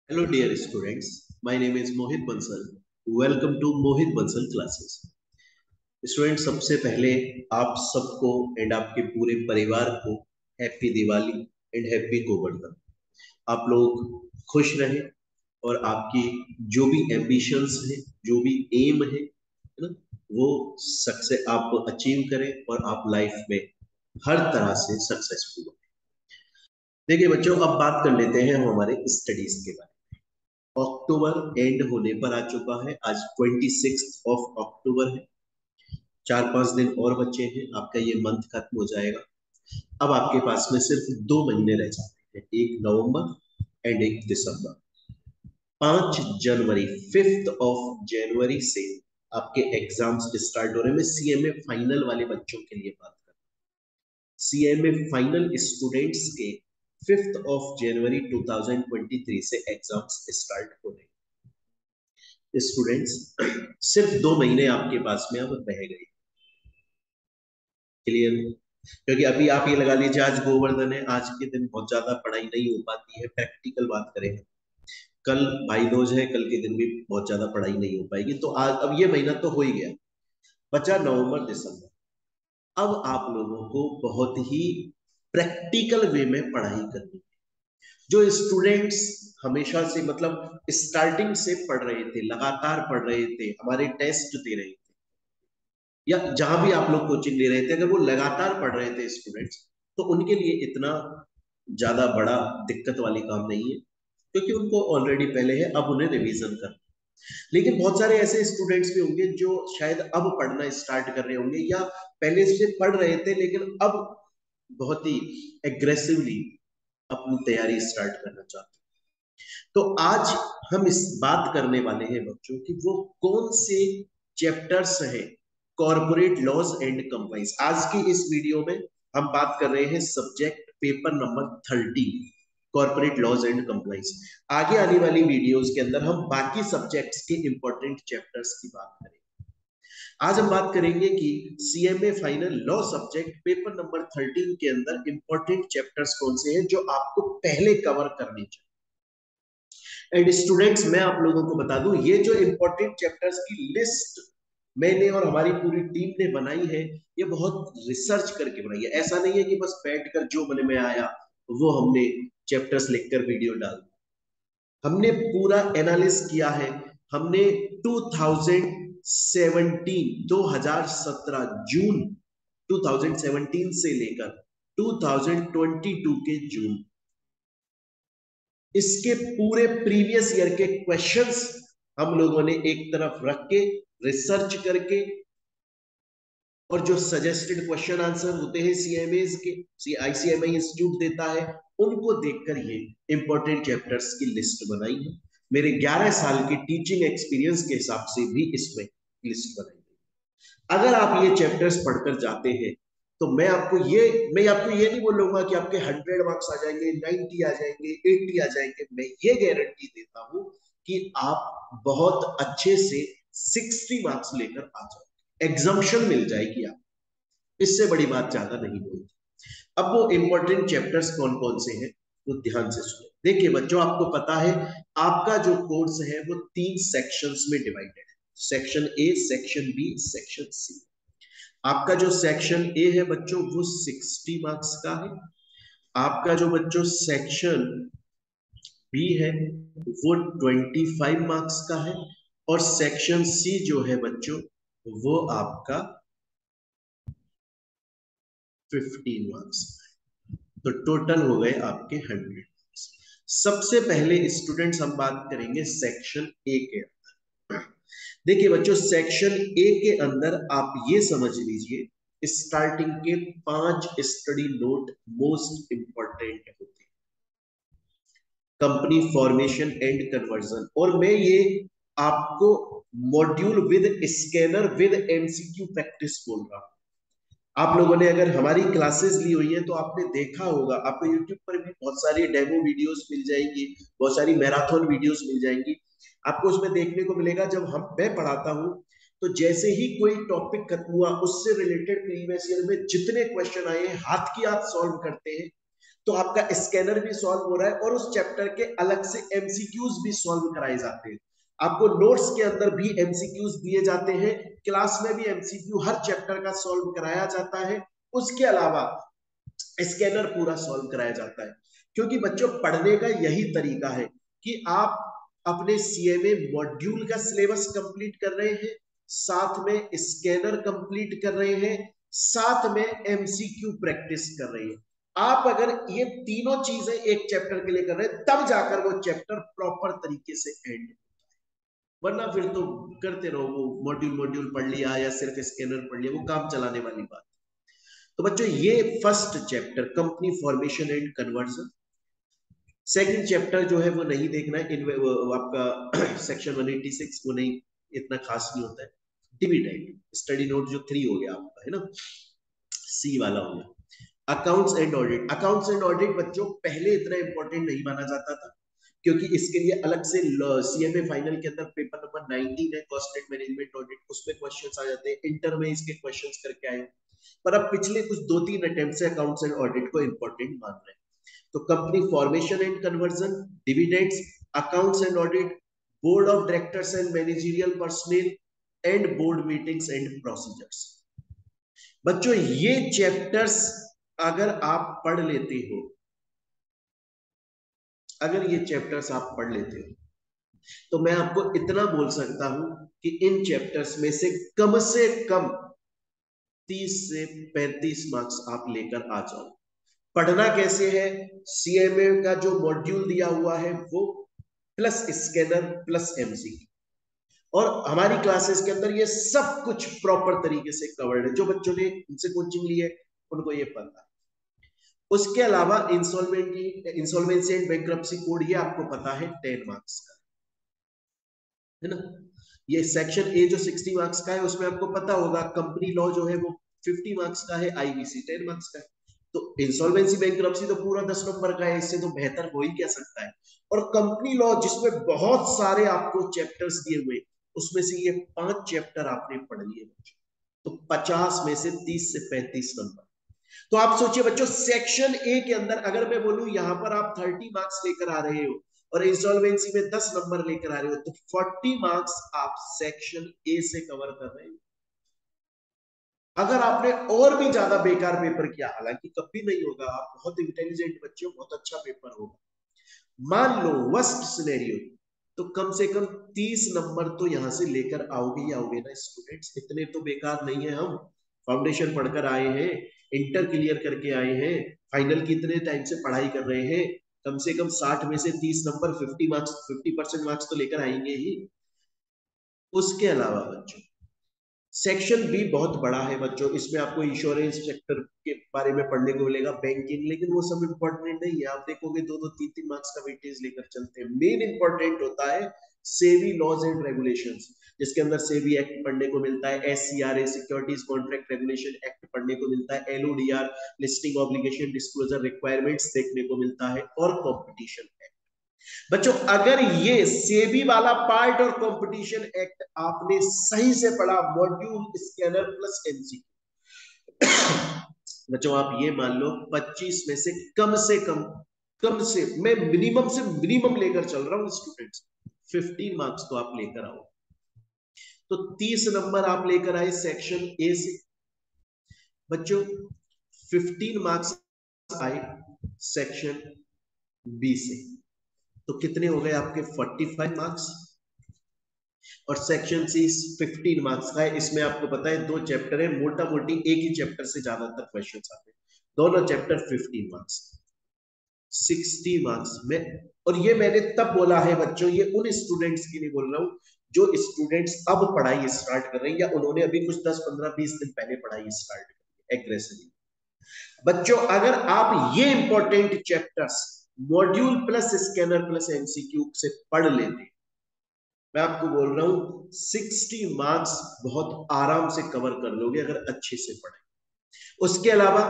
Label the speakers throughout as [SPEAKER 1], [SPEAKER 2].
[SPEAKER 1] Hello, dear students. My name is Mohit Bansal. Welcome to Mohit Bansal classes. Student सबसे पहले आप सबको and आपके पूरे परिवार को happy Diwali and happy Govardhan. आप लोग खुश रहें और आपकी जो भी एम्बिशंस है, जो भी एम है ना, वो सक्सेस आप अचीव करें और आप लाइफ में हर तरह से सक्सेसफुल हो। देखिए बच्चों, अब बात कर लेते हैं हम हमारे स्टडीज के बारे में। अक्टूबर एंड होने पर आ चुका है। आज 26 अक्टूबर है। 4-5 दिन और बचे हैं, आपका ये मंथ खत्म हो जाएगा। अब आपके पास में सिर्फ 2 महीने रह जाते हैं, एक नवंबर एंड एक दिसंबर। 5 जनवरी, 5 जनवरी से आपके एग्जाम्स स्टार्ट हो रहे हैं। मैं सीएमए फाइनल वाले बच्चों के लिए बात कर रहा हूँ। सीएमए फाइनल स्टूडेंट्स के 5 जनवरी 2023 से एग्जाम्स स्टार्ट हो रहे हैं। स्टूडेंट्स, सिर्फ 2 महीने आपके पास में अब रह गए। क्लियर? क्योंकि अभी आप ये लगा लीजिए, आज गोवर्धन है, आज के दिन बहुत ज्यादा पढ़ाई नहीं हो पाती है। प्रैक्टिकल बात करें, कल भाई दूज है, कल के दिन भी बहुत ज्यादा पढ़ाई नहीं हो पाएगी। तो आज अब ये महीना तो हो ही गया, बचा नवंबर दिसंबर। अब आप लोगों को बहुत ही प्रैक्टिकल वे में पढ़ाई करनी है। जो स्टूडेंट्स हमेशा से मतलब स्टार्टिंग से पढ़ रहे थे, लगातार पढ़ रहे थे, हमारे टेस्ट दे रहे थे, या जहां भी आप लोग कोचिंग ले रहे थे, अगर वो लगातार पढ़ रहे थे स्टूडेंट्स, तो उनके लिए इतना ज्यादा बड़ा दिक्कत वाली काम नहीं है, क्योंकि उनको ऑलरेडी पहले है, अब उन्हें रिवीजन करना। लेकिन बहुत सारे ऐसे स्टूडेंट्स भी होंगे जो शायद अब पढ़ना स्टार्ट कर रहे होंगे, या पहले से पढ़ रहे थे लेकिन अब बहुत ही एग्रेसिवली अपनी तैयारी स्टार्ट करना चाहते हैं। तो आज हम इस बात करने वाले हैं बच्चों कि वो कौन से चैप्टर्स हैं कॉर्पोरेट लॉज एंड कंप्लाइंस। आज की इस वीडियो में हम बात कर रहे हैं subject paper number 13, corporate laws and compliance. आगे आने वाली वीडियोस के अंदर हम बाकी सब्जेक्ट्स के इंपॉर्टेंट चैप्टर्स की बात करेंगे। आज हम बात करेंगे कि CMA final law subject paper number 13 के अंदर इंपॉर्टेंट चैप्टर्स कौन से हैं जो आपको पहले कवर करने चाहिए। एंड स्टूडेंट्स, मैं आप लोगों को बता दूं, ये जो इंपॉर्टेंट चैप्टर्स की लिस्ट मैंने और हमारी पूरी टीम ने बनाई है, ये बहुत रिसर्च करके बनाई है। ऐसा नहीं है कि बस बैठकर जो मन में आया वो हमने चैप्टर्स लिखकर वीडियो डाल दी। हमने पूरा एनालिस किया है। हमने 2017 जून 2017 से लेकर 2022 के जून, इसके पूरे प्रीवियस ईयर के क्वेश्चंस हम लोगों ने एक तरफ रख के रिसर्च करके, और जो सजेस्टेड क्वेश्चन आंसर होते हैं सीएमए के, आईसीएमआई इंस्टीट्यूट देता है, उनको देखकर ये इंपॉर्टेंट चैप्टर्स की लिस्ट बनाई है। मेरे 11 साल के टीचिंग एक्सपीरियंस के हिसाब से भी इसमें लिस्ट बनाई है। अगर आप ये चैप्टर्स पढ़कर जाते हैं तो मैं आपको ये नहीं बोलूंगा कि आपके 100 मार्क्स आ जाएंगे, 90 आ जाएंगे, 80 आ जाएंगे। मैं ये गारंटी देता हूं कि आप बहुत अच्छे से 60 मार्क्स लेकर आ जाओगे, एग्जाम्शन मिल जाएगी आप। इससे बड़ी बात ज्यादा नहीं बोलती। अब वो इंपॉर्टेंट चैप्टर्स कौन कौन से हैं, वो ध्यान से सुनो। देखिए बच्चों, आपको पता है आपका जो कोर्स है वो 3 सेक्शंस में डिवाइडेड है, section A, section B, section C. आपका जो सेक्शन ए है बच्चों, वो 60 मार्क्स का है। आपका जो बच्चों सेक्शन बी है वो 25 मार्क्स का है। और सेक्शन सी जो है बच्चों, वो आपका 15 मार्क्स। तो टोटल हो गए आपके 100। सबसे पहले स्टूडेंट्स हम बात करेंगे सेक्शन ए के अंदर। देखिए बच्चों, सेक्शन ए के अंदर आप ये समझ लीजिए, स्टार्टिंग के 5 स्टडी नोट मोस्ट इंपॉर्टेंट होते हैं। कंपनी फॉर्मेशन एंड कन्वर्जन, और मैं ये आपको module with scanner with MCQ practice बोल रहा हूं। आप लोगों ने अगर हमारी क्लासेस ली हुई है तो आपने देखा होगा, आपको यूट्यूब पर भी बहुत सारी डेमो वीडियोस मिल जाएंगी, बहुत सारी मैराथन वीडियोस मिल जाएंगी। आपको उसमें देखने को मिलेगा, जब मैं पढ़ाता हूं तो जैसे ही कोई टॉपिक खत्म हुआ, उससे रिलेटेड प्रीवियस ईयर में जितने क्वेश्चन आए हैं हाथ की हाथ सॉल्व करते हैं। तो आपका स्कैनर भी सॉल्व हो रहा है और उस चैप्टर के अलग से एमसीक्यूज भी सॉल्व कराए जाते हैं। आपको नोट्स के अंदर भी एमसीक्यूज दिए जाते हैं, क्लास में भी एमसीक्यू हर चैप्टर का सॉल्व कराया जाता है। उसके अलावा स्कैनर पूरा सॉल्व कराया जाता है, क्योंकि बच्चों पढ़ने का यही तरीका है कि आप अपने सीएमए मॉड्यूल का सिलेबस कंप्लीट कर रहे हैं, साथ में स्कैनर कंप्लीट कर रहे हैं, साथ में एमसीक्यू प्रैक्टिस कर रहे हैं। आप अगर ये तीनों चीजें एक चैप्टर के लिए कर रहे हैं, तब जाकर वो चैप्टर प्रॉपर तरीके से एंड, वरना फिर तो करते रहो, वो मॉड्यूल मॉड्यूल पढ़ लिया या सिर्फ स्कैनर पढ़ लिया, वो काम चलाने वाली बात। तो बच्चों ये first chapter company formation and conversion. Second chapter जो है वो नहीं देखना है, आपका सेक्शन 186 वो नहीं, इतना खास नहीं होता है। डिविडेंड स्टडी नोट जो 3 हो गया आपका, है ना, सी वाला हो गया। Accounts and audit, accounts and audit बच्चों पहले इतना इंपॉर्टेंट नहीं माना जाता था, क्योंकि इसके लिए अलग से सीएमए फाइनल के अंदर पेपर नंबर 19 है कॉस्ट एंड मैनेजमेंट ऑडिट, उसमें क्वेश्चंस आ जाते हैं, इंटर में इसके क्वेश्चंस करके आए। पर अब पिछले कुछ 2-3 अटेम्प्ट से अकाउंट्स एंड ऑडिट को इंपॉर्टेंट मान रहे हैं। तो company formation and conversion, dividends, accounts and audit, board of directors and managerial personal and board meetings and procedures. बच्चों ये चैप्टर्स अगर आप पढ़ लेते हो, अगर ये चैप्टर्स आप पढ़ लेते हो, तो मैं आपको इतना बोल सकता हूं कि इन चैप्टर्स में से कम 30 से 35 मार्क्स आप लेकर आ जाओ। पढ़ना कैसे है, सीएमए का जो मॉड्यूल दिया हुआ है वो प्लस स्कैनर प्लस एमसीक्यू, और हमारी क्लासेस के अंदर ये सब कुछ प्रॉपर तरीके से कवर्ड है। जो बच्चों ने इनसे कोचिंग ली है उनको ये पता है। उसके अलावा इंसॉल्वेंसी एंड बैंक्रप्सी कोड ये आपको पता है 10 मार्क्स का, है ना। ये सेक्शन ए जो 60 मार्क्स का है उसमें आपको पता होगा, कंपनी लॉ जो है वो 50 मार्क्स का है, आईबीसी 10 मार्क्स का है। तो इंसॉल्वेंसी बैंक्रप्सी तो पूरा 10 नंबर का है, इससे तो बेहतर हो ही क्या सकता है। और कंपनी लॉ जिसमें बहुत सारे आपको चैप्टर्स दिए हुए, उसमें से ये 5 चैप्टर आपने पढ़ लिए, तो 50 में से 30 से 35 नंबर। तो आप सोचिए बच्चों, सेक्शन ए के अंदर अगर मैं बोलूं यहां पर आप 30 मार्क्स लेकर आ रहे हो और इंसॉल्वेंसी में 10 नंबर लेकर आ रहे हो, तो 40 मार्क्स आप सेक्शन ए से कवर कर रहे हो। अगर आपने और भी ज्यादा बेकार पेपर किया, हालांकि कभी नहीं होगा, आप बहुत इंटेलिजेंट बच्चे हो, बहुत अच्छा पेपर होगा, मान लो वर्स्ट सिनेरियो, तो कम से कम 30 नंबर तो यहां से लेकर आओगे ही आओगे ना स्टूडेंट्स। इतने तो बेकार नहीं है हम, फाउंडेशन पढ़कर आए हैं, इंटर क्लियर करके आए हैं, फाइनल की इतने टाइम से पढ़ाई कर रहे हैं, कम से कम 60 में से 30 नंबर, 50 मार्क्स, 50% मार्क्स तो लेकर आएंगे ही। उसके अलावा बच्चों सेक्शन बी बहुत बड़ा है बच्चों, इसमें आपको इंश्योरेंस सेक्टर के बारे में पढ़ने को मिलेगा, बैंकिंग, लेकिन वो सब इंपॉर्टेंट नहीं है। आप देखोगे 2-2, 3-3 मार्क्स का वेटेज लेकर चलते हैं। मेन इंपॉर्टेंट होता है सेबी लॉज एंड रेगुलेशंस, जिसके अंदर सेबी एक्ट पढ़ने को मिलता है, एससीआरए सिक्योरिटीज कॉन्ट्रैक्ट रेगुलेशन एक्ट पढ़ने को मिलता है, LODR listing obligation disclosure requirements देखने को मिलता है, और कॉम्पिटिशन एक्ट। बच्चों अगर ये सेबी वाला पार्ट और कंपटीशन एक्ट आपने सही से पढ़ा, मॉड्यूल स्कैनर प्लस एमसीक्यू, बच्चों आप ये मान लो 25 में से कम से मैं मिनिमम से मिनिमम लेकर चल रहा हूं स्टूडेंट्स, 15 मार्क्स तो आप लेकर आओ। तो 30 नंबर आप लेकर आए सेक्शन ए से, बच्चों 15 मार्क्स आए सेक्शन बी से, तो कितने हो गए आपके 45 मार्क्स, और सेक्शन सी 15 मार्क्स का है। इसमें आपको पता है 2 चैप्टर है, मोटा मोटी एक ही चैप्टर से ज्यादातर क्वेश्चंस आते हैं, दोनों चैप्टर 15 मार्क्स, 60 मार्क्स में। और ये मैंने तब बोला है बच्चों, ये उन स्टूडेंट्स के लिए बोल रहा हूं जो स्टूडेंट्स अब पढ़ाई स्टार्ट कर रहे हैं, या उन्होंने अभी कुछ 10-15-20 दिन पहले पढ़ाई स्टार्ट की एग्रेसिवली। बच्चों अगर आप ये important chapters module plus scanner plus MCQ से पढ़ लेते, मैं आपको बोल रहा हूं 60 मार्क्स बहुत आराम से कवर कर लोगे अगर अच्छे से पढ़े। उसके अलावा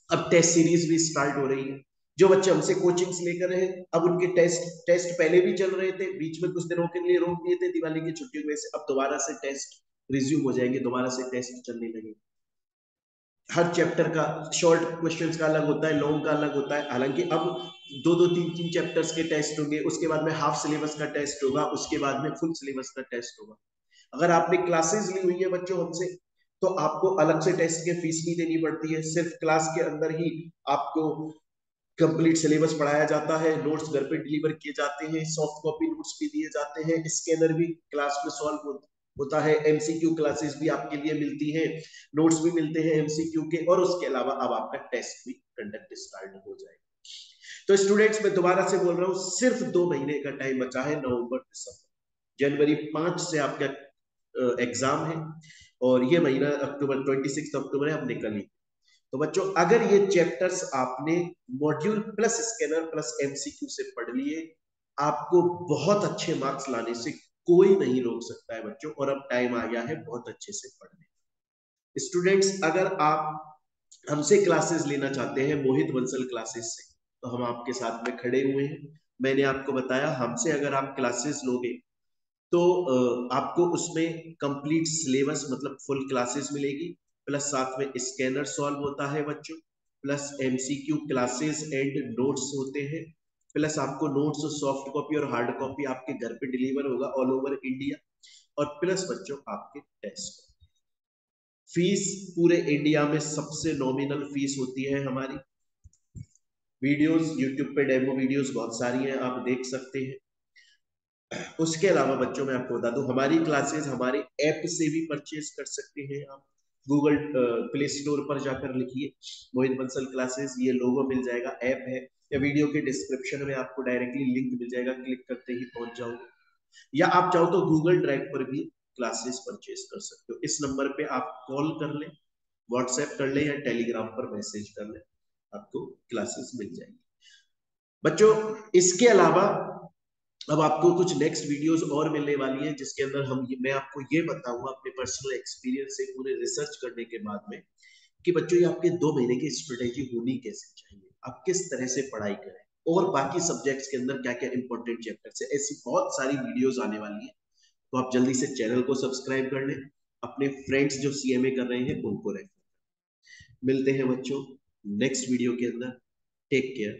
[SPEAKER 1] अब टेस्ट सीरीज भी स्टार्ट हो रही है, जो बच्चे हमसे कोचिंग्स लेकर रहे, अब उनके टेस्ट पहले भी चल रहे थे, बीच में कुछ दिनों के लिए रोक दिए थे दिवाली की छुट्टियों में से, अब दोबारा से टेस्ट रिज्यूम हो जाएंगे, दोबारा से टेस्ट चलने लगे। हर चैप्टर का शॉर्ट क्वेश्चंस का अलग होता है, लॉन्ग का अलग होता है। हालांकि अब दो दो तीन तीन चैप्टर्स के टेस्ट होंगे, उसके बाद में हाफ सिलेबस का टेस्ट होगा, उसके बाद में फुल सिलेबस का टेस्ट होगा। अगर आपने क्लासेस ली हुई है बच्चों हमसे, तो आपको अलग से टेस्ट की फीस नहीं देनी पड़ती है। सिर्फ क्लास के अंदर ही आपको कंप्लीट सिलेबस पढ़ाया जाता है, नोट्स घर पे डिलीवर किए जाते हैं, सॉफ्ट कॉपी नोट्स भी दिए जाते हैं, स्कैनर भी क्लास में सॉल्व होता है, एमसीक्यू क्लासेस भी आपके लिए मिलती हैं, नोट्स भी मिलते हैं एमसीक्यू के, और उसके अलावा अब आपका टेस्ट भी कंडक्ट स्टार्ट हो जाएगा। तो स्टूडेंट्स, मैं दोबारा से बोल रहा हूँ, सिर्फ 2 महीने का टाइम बचा है, नवंबर दिसंबर। जनवरी 5 से आपका एग्जाम है, और ये महीना अक्टूबर, 26 अक्टूबर है, अब निकल ही। तो बच्चों, अगर ये चैप्टर्स आपने module plus scanner plus MCQ से पढ़ लिए, आपको बहुत अच्छे मार्क्स लाने से कोई नहीं रोक सकता है बच्चों। और अब टाइम आ गया है बहुत अच्छे से पढ़ने। स्टूडेंट्स, अगर आप हमसे क्लासेस लेना चाहते हैं, मोहित बंसल क्लासेस से, तो हम आपके साथ में खड़े हुए हैं। मैंने आपको बताया, हमसे अगर आप क्लासेस लोगे तो आपको उसमें कंप्लीट सिलेबस मतलब फुल क्लासेस मिलेगी, प्लस साथ में स्कैनर सॉल्व होता है बच्चों, plus MCQ classes and notes होते हैं, प्लस आपको नोट्स सॉफ्ट कॉपी और हार्ड कॉपी आपके घर पे डिलीवर होगा ऑल ओवर इंडिया, और प्लस बच्चों आपके टेस्ट। फीस पूरे इंडिया में सबसे नॉमिनल फीस होती है हमारी। वीडियोस यूट्यूब पे डेमो वीडियोस बहुत सारी हैं, आप देख सकते हैं। उसके अलावा बच्चों, मैं आपको बता दूं, हमारी क्लासेस हमारे ऐप से भी परचेज कर सकते हैं आप। गूगल प्ले स्टोर पर जाकर लिखिए मोहित बंसल क्लासेस, ये लोगो मिल जाएगा, ऐप है, या वीडियो के डिस्क्रिप्शन में आपको डायरेक्टली लिंक मिल जाएगा, क्लिक करते ही पहुंच जाओगे। या आप चाहो तो गूगल ड्राइव पर भी क्लासेस परचेज कर सकते हो। इस नंबर पे आप कॉल कर लें, व्हाट्सएप कर लें, या टेलीग्राम पर मैसेज कर लें, आपको क्लासेस मिल जाएंगी बच्चों। इसके अलावा अब आपको कुछ नेक्स्ट वीडियोस और मिलने वाली है, जिसके अंदर मैं आपको ये बताऊंगा अपने पर्सनल एक्सपीरियंस से, पूरे रिसर्च करने के बाद में, कि बच्चों ये आपके 2 महीने की स्ट्रेटेजी होनी कैसे चाहिए, आप किस तरह से पढ़ाई करें, और बाकी सब्जेक्ट्स के अंदर क्या क्या इंपॉर्टेंट चैप्टर्स है। ऐसी बहुत सारी वीडियोस आने वाली है, तो आप जल्दी से चैनल को सब्सक्राइब कर लें, अपने फ्रेंड्स जो सीएमए कर रहे हैं उनको रेफर। मिलते हैं बच्चों नेक्स्ट वीडियो के अंदर। Take care.